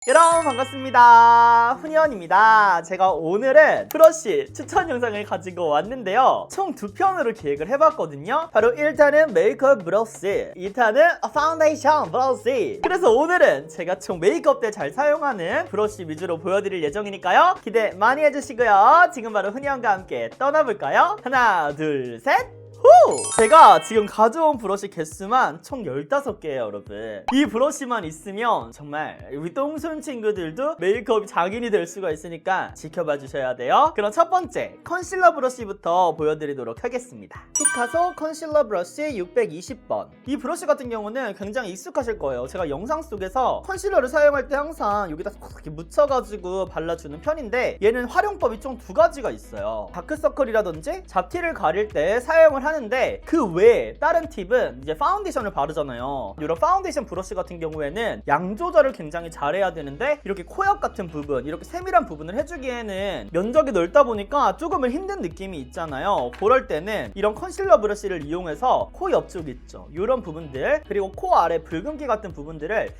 여러분 반갑습니다. 훈이언입니다. 제가 오늘은 브러쉬 추천 영상을 가지고 왔는데요. 총 2편으로 기획을 해봤거든요. 바로 1탄은 메이크업 브러쉬, 2탄은 파운데이션 브러쉬. 그래서 오늘은 제가 총 메이크업 때 잘 사용하는 브러쉬 위주로 보여드릴 예정이니까요. 기대 많이 해주시고요. 지금 바로 훈이언과 함께 떠나볼까요? 하나, 둘, 셋! 제가 지금 가져온 브러쉬 개수만 총 15개예요 여러분. 이 브러쉬만 있으면 정말 우리 똥손 친구들도 메이크업이 장인이 될 수가 있으니까 지켜봐 주셔야 돼요. 그럼 첫 번째 컨실러 브러쉬부터 보여드리도록 하겠습니다. 피카소 컨실러 브러쉬 620번. 이 브러쉬 같은 경우는 굉장히 익숙하실 거예요. 제가 영상 속에서 컨실러를 사용할 때 항상 여기다 이렇게 묻혀가지고 발라주는 편인데, 얘는 활용법이 총 2가지가 있어요. 다크서클이라든지 잡티를 가릴 때 사용을 하는데, 그 외에 다른 팁은 이제 파운데이션을 바르잖아요. 이런 파운데이션 브러쉬 같은 경우에는 양 조절을 굉장히 잘해야 되는데, 이렇게 코옆 같은 부분, 이렇게 세밀한 부분을 해주기에는 면적이 넓다 보니까 조금은 힘든 느낌이 있잖아요. 그럴 때는 이런 컨실러 브러쉬를 이용해서 코 옆쪽 있죠, 이런 부분들, 그리고 코 아래 붉은기 같은 부분들을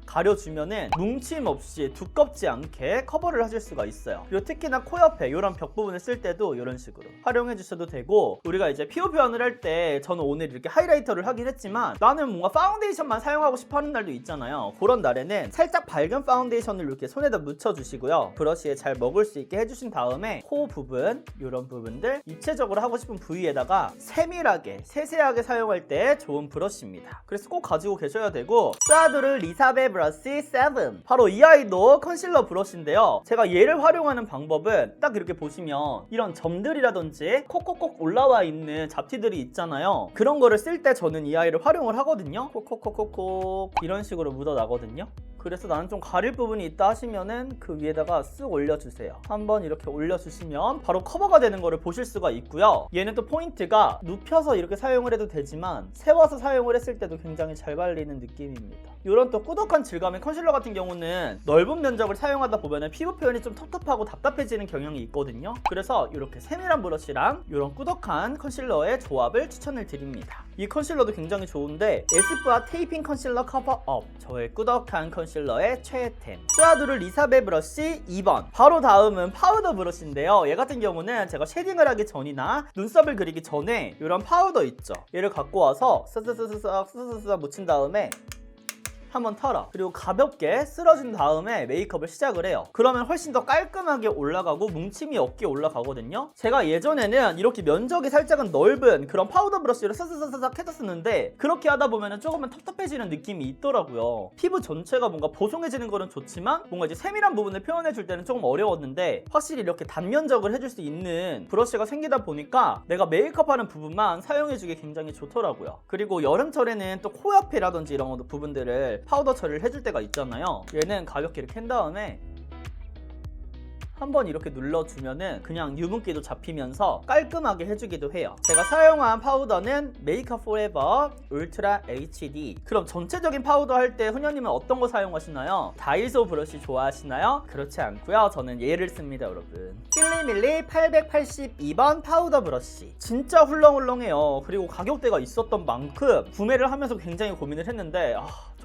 가려주면은 뭉침 없이 두껍지 않게 커버를 하실 수가 있어요. 그리고 특히나 코 옆에 이런 벽 부분을 쓸 때도 이런 식으로 활용해 주셔도 되고, 우리가 이제 피부 표현을 할 때 저는 오늘 이렇게 하이라이터를 하긴 했지만 나는 뭔가 파운데이션만 사용하고 싶어 하는 날도 있잖아요. 그런 날에는 살짝 밝은 파운데이션을 이렇게 손에다 묻혀주시고요. 브러쉬에 잘 먹을 수 있게 해주신 다음에 코 부분, 이런 부분들 입체적으로 하고 싶은 부위에다가 세밀하게 세세하게 사용할 때 좋은 브러쉬입니다. 그래서 꼭 가지고 계셔야 되고, 스와도르 리사베 브러쉬 7. 바로 이 아이도 컨실러 브러쉬인데요. 제가 얘를 활용하는 방법은 딱 이렇게 보시면 이런 점들이라든지 콕콕콕 올라와 있는 잡티들이 있잖아요. 그런 거를 쓸 때 저는 이 아이를 활용을 하거든요. 콕콕콕콕콕 이런 식으로 묻어나거든요. 그래서 나는 좀 가릴 부분이 있다 하시면은 그 위에다가 쓱 올려주세요. 한번 이렇게 올려주시면 바로 커버가 되는 거를 보실 수가 있고요. 얘는 또 포인트가 눕혀서 이렇게 사용을 해도 되지만 세워서 사용을 했을 때도 굉장히 잘 발리는 느낌입니다. 이런 또 꾸덕한 질감의 컨실러 같은 경우는 넓은 면적을 사용하다 보면은 피부 표현이 좀 텁텁하고 답답해지는 경향이 있거든요. 그래서 이렇게 세밀한 브러쉬랑 이런 꾸덕한 컨실러의 조합을 추천을 드립니다. 이 컨실러도 굉장히 좋은데, 에스쁘아 테이핑 컨실러 커버업, 저의 꾸덕한 컨실러의 최애템 스와도르 리사베 브러쉬 2번. 바로 다음은 파우더 브러쉬인데요. 얘 같은 경우는 제가 쉐딩을 하기 전이나 눈썹을 그리기 전에 이런 파우더 있죠, 얘를 갖고 와서 쓱쓱쓱쓱 묻힌 다음에 한번 털어, 그리고 가볍게 쓸어준 다음에 메이크업을 시작을 해요. 그러면 훨씬 더 깔끔하게 올라가고 뭉침이 없게 올라가거든요. 제가 예전에는 이렇게 면적이 살짝은 넓은 그런 파우더 브러쉬를 싹싹싹싹 해줬었는데, 그렇게 하다 보면 조금은 텁텁해지는 느낌이 있더라고요. 피부 전체가 뭔가 보송해지는 거는 좋지만 뭔가 이제 세밀한 부분을 표현해줄 때는 조금 어려웠는데, 확실히 이렇게 단면적을 해줄 수 있는 브러쉬가 생기다 보니까 내가 메이크업하는 부분만 사용해주기 굉장히 좋더라고요. 그리고 여름철에는 또 코옆이라든지 이런 부분들을 파우더 처리를 해줄 때가 있잖아요. 얘는 가볍게 이렇게 한 다음에 한번 이렇게 눌러주면은 그냥 유분기도 잡히면서 깔끔하게 해주기도 해요. 제가 사용한 파우더는 메이크업 포레버 울트라 HD. 그럼 전체적인 파우더 할 때 훈녀님은 어떤 거 사용하시나요? 다이소 브러쉬 좋아하시나요? 그렇지 않고요, 저는 얘를 씁니다 여러분. 필리밀리 882번 파우더 브러쉬. 진짜 훌렁훌렁해요. 그리고 가격대가 있었던 만큼 구매를 하면서 굉장히 고민을 했는데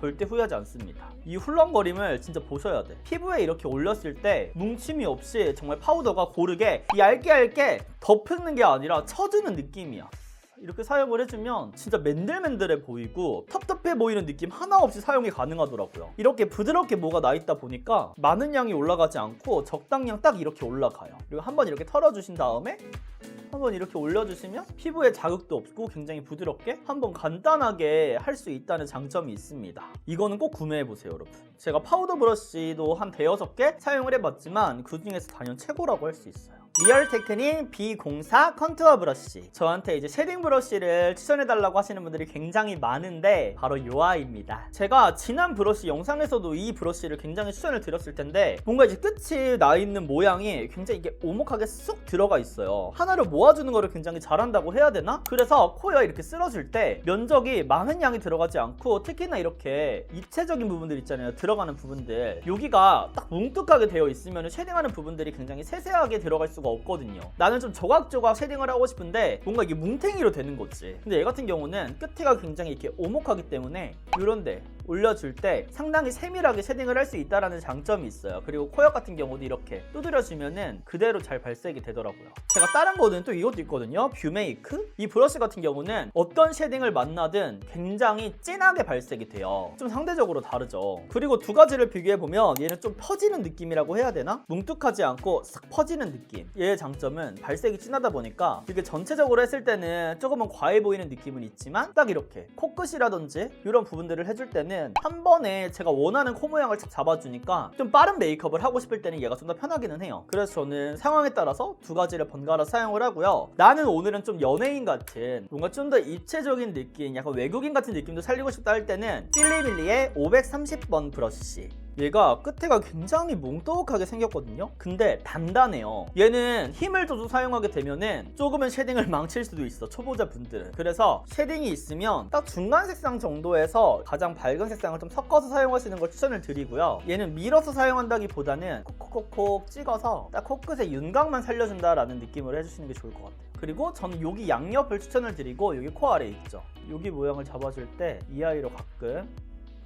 절대 후회하지 않습니다. 이 훌렁거림을 진짜 보셔야 돼. 피부에 이렇게 올렸을 때 뭉침이 없이 정말 파우더가 고르게 얇게 덮는 게 아니라 쳐주는 느낌이야. 이렇게 사용을 해주면 진짜 맨들맨들해 보이고 텁텁해 보이는 느낌 하나 없이 사용이 가능하더라고요. 이렇게 부드럽게 뭐가 나있다 보니까 많은 양이 올라가지 않고 적당량 딱 이렇게 올라가요. 그리고 한번 이렇게 털어주신 다음에 한번 이렇게 올려주시면 피부에 자극도 없고 굉장히 부드럽게 한번 간단하게 할 수 있다는 장점이 있습니다. 이거는 꼭 구매해보세요 여러분. 제가 파우더 브러쉬도 한 5-6개 사용을 해봤지만 그 중에서 단연 최고라고 할 수 있어요. 리얼테크닉 B04 컨투어 브러쉬. 저한테 이제 쉐딩 브러쉬를 추천해달라고 하시는 분들이 굉장히 많은데 바로 이 아이입니다. 제가 지난 브러쉬 영상에서도 이 브러쉬를 굉장히 추천을 드렸을 텐데, 뭔가 이제 끝이 나 있는 모양이 굉장히 이게 오목하게 쑥 들어가 있어요. 하나를 모아주는 거를 굉장히 잘한다고 해야 되나? 그래서 코에 이렇게 쓸어줄 때 면적이 많은 양이 들어가지 않고, 특히나 이렇게 입체적인 부분들 있잖아요, 들어가는 부분들, 여기가 딱 뭉툭하게 되어 있으면 쉐딩하는 부분들이 굉장히 세세하게 들어갈 수가 없거든요. 나는 좀 조각조각 쉐딩을 하고 싶은데 뭔가 이게 뭉탱이로 되는 거지. 근데 얘 같은 경우는 끝에가 굉장히 이렇게 오목하기 때문에 이런데 올려줄 때 상당히 세밀하게 쉐딩을 할 수 있다는 장점이 있어요. 그리고 코옆 같은 경우도 이렇게 두드려주면은 그대로 잘 발색이 되더라고요. 제가 다른 거는 또 이것도 있거든요. 뷰메이크? 이 브러쉬 같은 경우는 어떤 쉐딩을 만나든 굉장히 진하게 발색이 돼요. 좀 상대적으로 다르죠. 그리고 두 가지를 비교해보면 얘는 좀 퍼지는 느낌이라고 해야 되나? 뭉툭하지 않고 싹 퍼지는 느낌. 얘의 장점은 발색이 진하다 보니까 이게 전체적으로 했을 때는 조금은 과해 보이는 느낌은 있지만 딱 이렇게 코끝이라든지 이런 부분들을 해줄 때는 한 번에 제가 원하는 코 모양을 딱 잡아주니까 좀 빠른 메이크업을 하고 싶을 때는 얘가 좀 더 편하기는 해요. 그래서 저는 상황에 따라서 두 가지를 번갈아 사용을 하고요. 나는 오늘은 좀 연예인 같은 뭔가 좀 더 입체적인 느낌, 약간 외국인 같은 느낌도 살리고 싶다 할 때는 필리밀리의 530번 브러쉬. 얘가 끝에가 굉장히 뭉떡하게 생겼거든요. 근데 단단해요. 얘는 힘을 줘서 사용하게 되면은 조금은 쉐딩을 망칠 수도 있어, 초보자 분들은. 그래서 쉐딩이 있으면 딱 중간 색상 정도에서 가장 밝은 색상을 좀 섞어서 사용하시는 걸 추천을 드리고요. 얘는 밀어서 사용한다기보다는 콕콕콕콕 찍어서 딱 코끝의 윤곽만 살려준다라는 느낌으로 해주시는 게 좋을 것 같아요. 그리고 저는 여기 양옆을 추천을 드리고 여기 코 아래 있죠, 여기 모양을 잡아줄 때 이 아이로 가끔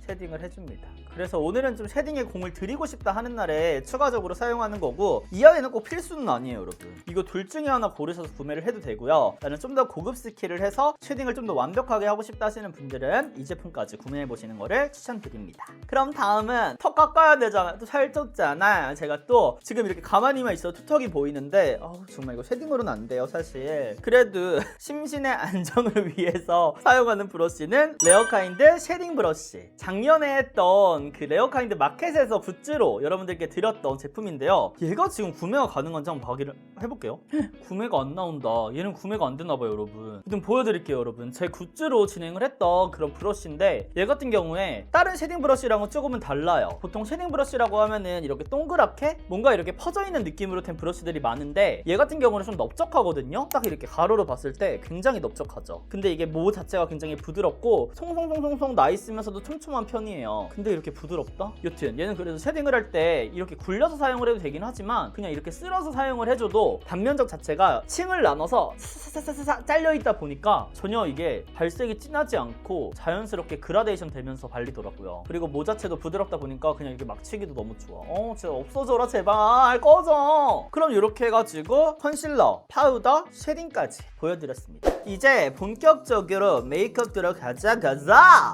쉐딩을 해줍니다. 그래서 오늘은 좀 쉐딩에 공을 들이고 싶다 하는 날에 추가적으로 사용하는 거고, 이 아이는 꼭 필수는 아니에요 여러분. 이거 둘 중에 하나 고르셔서 구매를 해도 되고요. 나는 좀 더 고급 스킬을 해서 쉐딩을 좀 더 완벽하게 하고 싶다 하시는 분들은 이 제품까지 구매해보시는 거를 추천드립니다. 그럼 다음은 턱 깎아야 되잖아. 또 살쪘잖아. 제가 또 지금 이렇게 가만히만 있어도 투턱이 보이는데 정말 이거 쉐딩으로는 안 돼요 사실. 그래도 심신의 안정을 위해서 사용하는 브러쉬는 레어카인드 쉐딩 브러쉬. 작년에 했던 그 레어카인드 마켓에서 굿즈로 여러분들께 드렸던 제품인데요. 얘가 지금 구매가 가능한지 한번 확인을 해볼게요. 구매가 안 나온다. 얘는 구매가 안 되나봐요 여러분. 일단 보여드릴게요 여러분. 제 굿즈로 진행을 했던 그런 브러쉬인데, 얘 같은 경우에 다른 쉐딩 브러쉬랑은 조금은 달라요. 보통 쉐딩 브러쉬라고 하면은 이렇게 동그랗게 뭔가 이렇게 퍼져있는 느낌으로 된 브러쉬들이 많은데, 얘 같은 경우는 좀 넓적하거든요. 딱 이렇게 가로로 봤을 때 굉장히 넓적하죠. 근데 이게 모 자체가 굉장히 부드럽고 송송송송송 나 있으면서도 촘촘한 편이에요. 근데 이렇게 부드럽다? 여튼 얘는 그래서 쉐딩을 할 때 이렇게 굴려서 사용을 해도 되긴 하지만 그냥 이렇게 쓸어서 사용을 해줘도 단면적 자체가 층을 나눠서 사사사사사 잘려있다 보니까 전혀 이게 발색이 진하지 않고 자연스럽게 그라데이션 되면서 발리더라고요. 그리고 모 자체도 부드럽다 보니까 그냥 이렇게 막 치기도 너무 좋아. 진짜 없어져라 제발 꺼져. 그럼 이렇게 해가지고 컨실러, 파우더, 쉐딩까지 보여드렸습니다. 이제 본격적으로 메이크업 들어가자.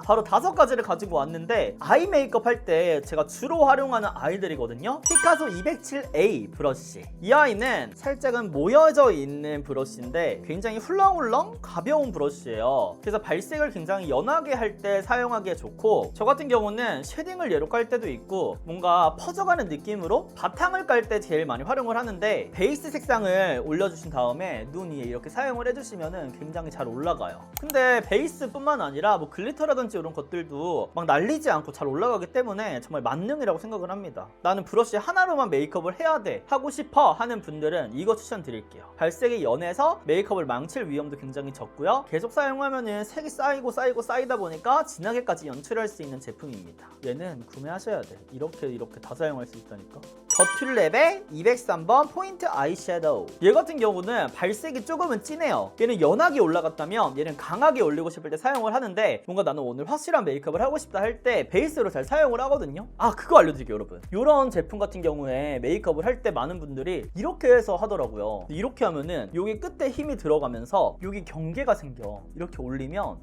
바로 5가지를 가지고 왔는데, 아이 메이크업 할 때 제가 주로 활용하는 아이들이거든요. 피카소 207A 브러쉬. 이 아이는 살짝은 모여져 있는 브러쉬인데 굉장히 훌렁훌렁 가벼운 브러쉬예요. 그래서 발색을 굉장히 연하게 할 때 사용하기에 좋고, 저 같은 경우는 쉐딩을 얘로 깔 때도 있고 뭔가 퍼져가는 느낌으로 바탕을 깔 때 제일 많이 활용을 하는데, 베이스 색상을 올려주신 다음에 눈 위에 이렇게 사용을 해주시면 굉장히 잘 올라가요. 근데 베이스뿐만 아니라 뭐 글리터라든지 이런 것들도 막 날리지 않고 잘 올라가기 때문에 정말 만능이라고 생각을 합니다. 나는 브러쉬 하나로만 메이크업을 해야 돼 하고 싶어 하는 분들은 이거 추천드릴게요. 발색이 연해서 메이크업을 망칠 위험도 굉장히 적고요. 계속 사용하면은 색이 쌓이고 쌓이다 보니까 진하게까지 연출할 수 있는 제품입니다. 얘는 구매하셔야 돼. 이렇게 다 사용할 수 있다니까. 더툴랩의 203번 포인트 아이섀도우. 얘 같은 경우는 발색이 조금은 진해요. 얘는 연하게 올라갔다면 얘는 강하게 올리고 싶을 때 사용을 하는데, 뭔가 나는 오늘 확실한 메이크업을 하고 싶다 할 때 베이스로 잘 사용을 하거든요. 그거 알려드릴게요 여러분. 이런 제품 같은 경우에 메이크업을 할 때 많은 분들이 이렇게 해서 하더라고요. 이렇게 하면은 여기 끝에 힘이 들어가면서 여기 경계가 생겨. 이렇게 올리면,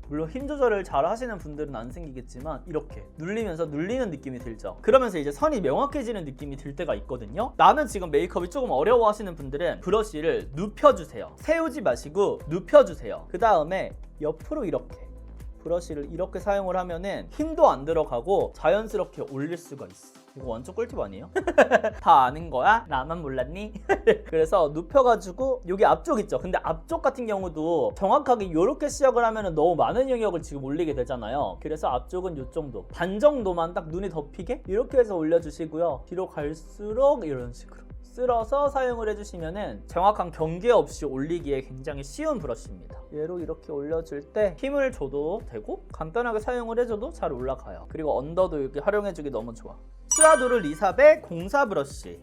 물론 힘 조절을 잘 하시는 분들은 안 생기겠지만 이렇게 눌리면서 눌리는 느낌이 들죠. 그러면서 이제 선이 명확해지는 느낌이 들 때가 있거든요. 나는 지금 메이크업이 조금 어려워 하시는 분들은 브러쉬를 눕혀주세요. 세우지 마시고 눕혀주세요. 그 다음에 옆으로 이렇게 브러쉬를 이렇게 사용을 하면은 힘도 안 들어가고 자연스럽게 올릴 수가 있어. 이거 완전 꿀팁 아니에요? 다 아는 거야? 나만 몰랐니? 그래서 눕혀가지고 여기 앞쪽 있죠. 근데 앞쪽 같은 경우도 정확하게 이렇게 시작을 하면 너무 많은 영역을 지금 올리게 되잖아요. 그래서 앞쪽은 이 정도, 반 정도만 딱 눈이 덮이게 이렇게 해서 올려주시고요. 뒤로 갈수록 이런 식으로 쓸어서 사용을 해주시면은 정확한 경계 없이 올리기에 굉장히 쉬운 브러쉬입니다. 얘로 이렇게 올려줄 때 힘을 줘도 되고 간단하게 사용을 해줘도 잘 올라가요. 그리고 언더도 이렇게 활용해주기 너무 좋아. 슈아도르 리사베 04 브러쉬.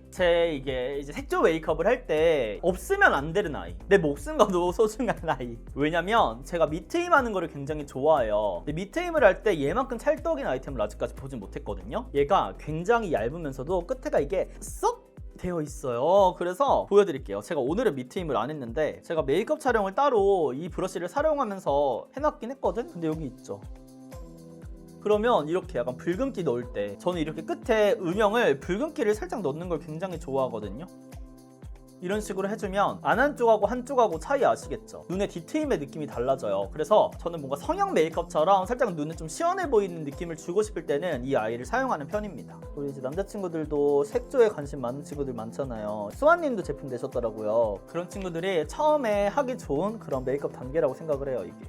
이게 이제 색조 메이크업을 할 때 없으면 안 되는 아이. 내 목숨과도 소중한 아이. 왜냐면 제가 밑트임 하는 거를 굉장히 좋아해요. 근데 밑트임을 할 때 얘만큼 찰떡인 아이템을 아직까지 보진 못했거든요. 얘가 굉장히 얇으면서도 끝에가 이게 쏙 되어 있어요. 그래서 보여드릴게요. 제가 오늘은 밑트임을 안 했는데 제가 메이크업 촬영을 따로 이 브러쉬를 사용하면서 해놨긴 했거든. 근데 여기 있죠. 그러면 이렇게 약간 붉은기 넣을 때 저는 이렇게 끝에 음영을 붉은기를 살짝 넣는 걸 굉장히 좋아하거든요. 이런 식으로 해주면 안 한쪽하고 한쪽하고 차이 아시겠죠? 눈의 뒤트임의 느낌이 달라져요. 그래서 저는 뭔가 성형 메이크업처럼 살짝 눈에 좀 시원해 보이는 느낌을 주고 싶을 때는 이 아이를 사용하는 편입니다. 우리 이제 남자친구들도 색조에 관심 많은 친구들 많잖아요. 수아님도 제품 내셨더라고요. 그런 친구들이 처음에 하기 좋은 그런 메이크업 단계라고 생각을 해요. 이게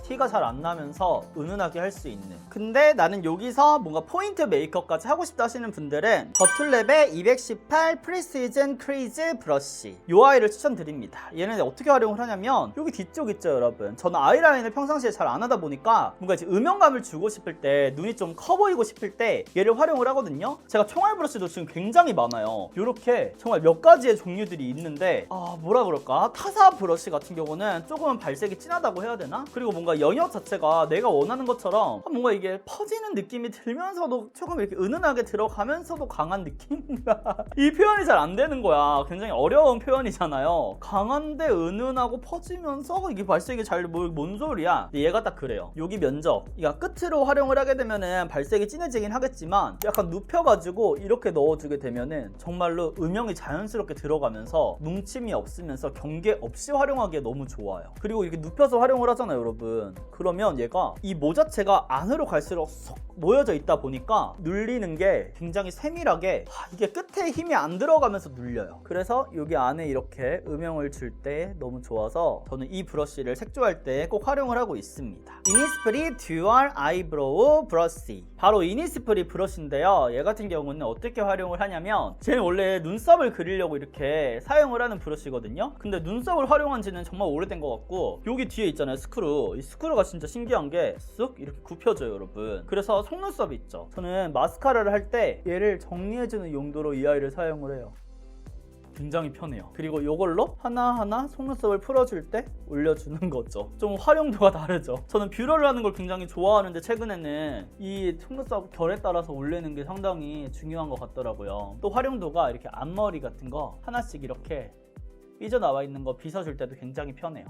티가 잘 안 나면서 은은하게 할 수 있는. 근데 나는 여기서 뭔가 포인트 메이크업까지 하고 싶다 하시는 분들은 더툴랩의 218 프리시즌 크리즈 브러쉬, 이 아이를 추천드립니다. 얘는 어떻게 활용을 하냐면 여기 뒤쪽 있죠 여러분. 저는 아이라인을 평상시에 잘 안 하다 보니까 뭔가 이제 음영감을 주고 싶을 때, 눈이 좀 커 보이고 싶을 때 얘를 활용을 하거든요. 제가 총알 브러쉬도 지금 굉장히 많아요. 이렇게 정말 몇 가지의 종류들이 있는데 뭐라 그럴까, 타사 브러쉬 같은 경우는 조금은 발색이 진하다고 해야 되나? 그리고 뭔가 영역 자체가 내가 원하는 것처럼 뭔가 이게 퍼지는 느낌이 들면서도 조금 이렇게 은은하게 들어가면서도 강한 느낌? 이 표현이 잘 안 되는 거야. 굉장히 어려운 표현이잖아요. 강한데 은은하고 퍼지면서 이게 발색이 잘 뭔 소리야. 근데 얘가 딱 그래요. 여기 면적, 이가 끝으로 활용을 하게 되면은 발색이 진해지긴 하겠지만 약간 눕혀가지고 이렇게 넣어주게 되면은 정말로 음영이 자연스럽게 들어가면서 뭉침이 없으면서 경계 없이 활용하기에 너무 좋아요. 그리고 이렇게 눕혀서 활용을 하잖아요 여러분. 그러면 얘가 이 모 자체가 안으로 갈수록 쏙 모여져 있다 보니까 눌리는 게 굉장히 세밀하게, 이게 끝에 힘이 안 들어가면서 눌려요. 그래서 여기 안에 이렇게 음영을 줄 때 너무 좋아서 저는 이 브러쉬를 색조할 때 꼭 활용을 하고 있습니다. 이니스프리 듀얼 아이브로우 브러쉬, 바로 이니스프리 브러쉬인데요. 얘 같은 경우는 어떻게 활용을 하냐면, 쟤는 원래 눈썹을 그리려고 이렇게 사용을 하는 브러쉬거든요. 근데 눈썹을 활용한 지는 정말 오래된 것 같고, 여기 뒤에 있잖아요 스크루. 이 스크루가 진짜 신기한 게 쓱 이렇게 굽혀져요 여러분. 그래서 속눈썹 있죠, 저는 마스카라를 할 때 얘를 정리해주는 용도로 이 아이를 사용을 해요. 굉장히 편해요. 그리고 이걸로 하나하나 속눈썹을 풀어줄 때 올려주는 거죠. 좀 활용도가 다르죠. 저는 뷰러를 하는 걸 굉장히 좋아하는데 최근에는 이 속눈썹 결에 따라서 올리는 게 상당히 중요한 것 같더라고요. 또 활용도가 이렇게 앞머리 같은 거 하나씩 이렇게 삐져나와 있는 거 빗어줄 때도 굉장히 편해요.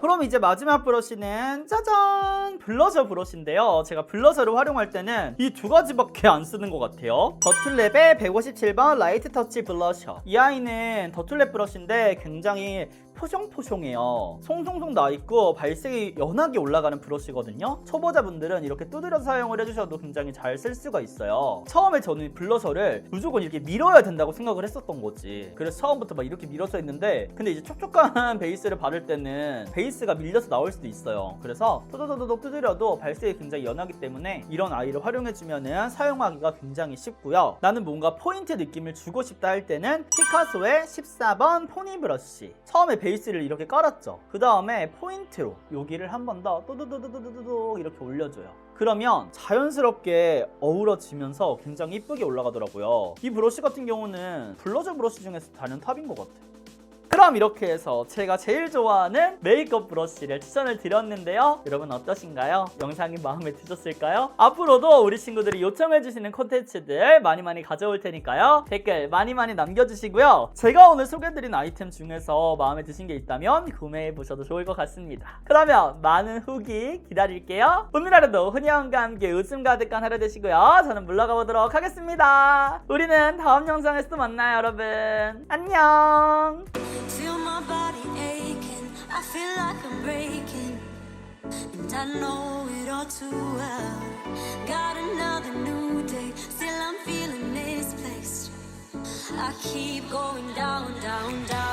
그럼 이제 마지막 브러쉬는 짜잔! 블러셔 브러쉬인데요. 제가 블러셔를 활용할 때는 이 두 가지밖에 안 쓰는 것 같아요. 더툴랩의 157번 라이트 터치 블러셔. 이 아이는 더툴랩 브러쉬인데 굉장히 포숑포숑해요. 송송송 나있고 발색이 연하게 올라가는 브러쉬거든요. 초보자분들은 이렇게 두드려서 사용을 해주셔도 굉장히 잘 쓸 수가 있어요. 처음에 저는 블러셔를 무조건 이렇게 밀어야 된다고 생각을 했었던 거지. 그래서 처음부터 막 이렇게 밀어서 했는데, 근데 이제 촉촉한 베이스를 바를 때는 베이스가 밀려서 나올 수도 있어요. 그래서 토도도도도 두드려도 발색이 굉장히 연하기 때문에 이런 아이를 활용해주면 사용하기가 굉장히 쉽고요. 나는 뭔가 포인트 느낌을 주고 싶다 할 때는 피카소의 14번 포니 브러쉬. 처음에 베이스를 이렇게 깔았죠. 그 다음에 포인트로 여기를 한 번 더 또도도도도도도 이렇게 올려줘요. 그러면 자연스럽게 어우러지면서 굉장히 이쁘게 올라가더라고요. 이 브러쉬 같은 경우는 블러셔 브러쉬 중에서 단연탑인 것 같아요. 그럼 이렇게 해서 제가 제일 좋아하는 메이크업 브러쉬를 추천을 드렸는데요. 여러분 어떠신가요? 영상이 마음에 드셨을까요? 앞으로도 우리 친구들이 요청해주시는 콘텐츠들 많이 가져올 테니까요. 댓글 많이 남겨주시고요. 제가 오늘 소개해드린 아이템 중에서 마음에 드신 게 있다면 구매해보셔도 좋을 것 같습니다. 그러면 많은 후기 기다릴게요. 오늘 하루도 훈이형과 함께 웃음 가득한 하루 되시고요. 저는 물러가 보도록 하겠습니다. 우리는 다음 영상에서 또 만나요 여러분. 안녕. Feel my body aching, I feel like I'm breaking, and I know it all too well. Got another new day, still I'm feeling misplaced. I keep going down, down, down.